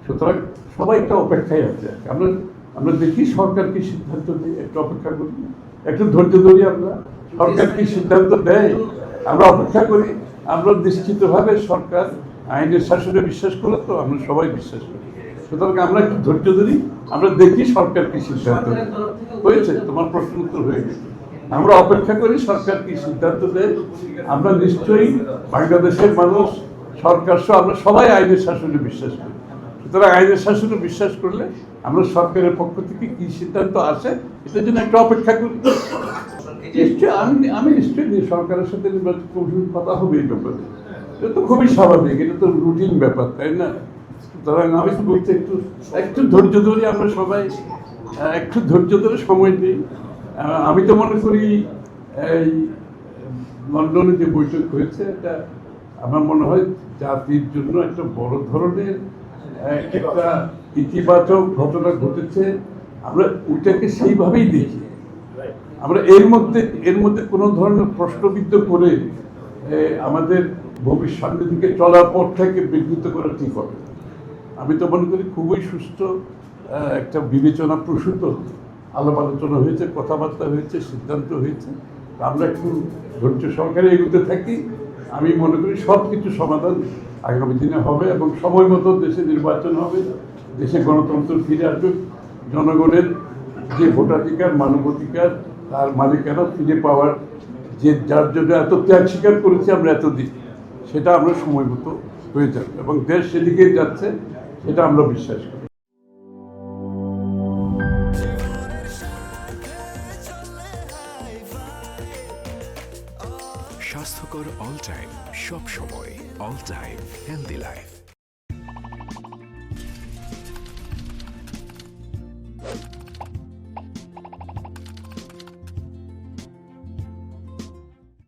সুতরাং সবাই একটা অপেক্ষায় আছে। আমরা আমরা দেখি সরকার কি সিদ্ধান্ত নেয়, একটু অপেক্ষা করি, একটু ধৈর্য ধরি। আমরা সরকার কি সিদ্ধান্ত দেয় আমরা অপেক্ষা করি। আমরা নিশ্চিতভাবে সরকার আইনের শাসনে বিশ্বাস করে, তো আমরা সবাই বিশ্বাস করি। সুতরাং আমরা একটু ধৈর্য ধরি, আমরা দেখি সরকার কি সিদ্ধান্ত নেয়। হয়েছে, তোমার প্রশ্ন উত্তর হয়ে গেছে। আমরা অপেক্ষা করি সরকার কি সিদ্ধান্ত দেয়। আমরা নিশ্চয়ই বাংলাদেশের মানুষ, সরকার সহ আমরা সবাই আইনের শাসনে বিশ্বাস করি। সুতরাং আইনের শাসনে বিশ্বাস করলে আমরা সরকারের পক্ষ থেকে কি সিদ্ধান্ত আসে এটার জন্য একটা অপেক্ষা করি। নিশ্চয়ই আমি নিশ্চয়ই সরকারের সাথে নির্বাচন কমিশনের কথা হবে এই ব্যাপারে। এটা তো খুবই স্বাভাবিক, এটা তো রুটিন ব্যাপার, তাই না? সুতরাং আমি তো বলছি একটু একটু ধৈর্য ধরে আমরা সবাই একটু ধৈর্য ধরে সময় দিই। আমি তো মনে করি এই লন্ডনে যে বৈঠক হয়েছে, এটা আমার মনে হয় জাতির জন্য একটা বড় ধরনের একটা ইতিবাচক ঘটনা ঘটেছে। আমরা ওইটাকে সেইভাবেই দেখি। আমরা এর মধ্যে কোনো ধরনের প্রশ্নবিদ্ধ করে আমাদের ভবিষ্যতের দিকে চলার পর থেকে বিঘ্নিত করা ঠিক হবে। আমি তো মনে করি খুবই সুস্থ একটা বিবেচনা প্রসূত আলাপ আলোচনা হয়েছে, কথাবার্তা হয়েছে, সিদ্ধান্ত হয়েছে। আমরা একটু ধৈর্য সহকারে এগোতে থাকি। আমি মনে করি সব কিছু সমাধান আগামী দিনে হবে এবং সময় মতো দেশে নির্বাচন হবে, দেশে গণতন্ত্র ফিরে আসবে, জনগণের যে ভোটাধিকার, মানবাধিকার, তার মালিকানা ফিরে পাওয়ার যে যার জন্য এত ত্যাগ স্বীকার করেছি আমরা এতদিন, সেটা আমরা সময় মতো হয়ে যাবে এবং দেশ সেদিকে যাচ্ছে, সেটা আমরা বিশ্বাস করি। স্বাস্থ্যকর অল টাইম, সব সময় অল টাইম হেলদি লাইফ।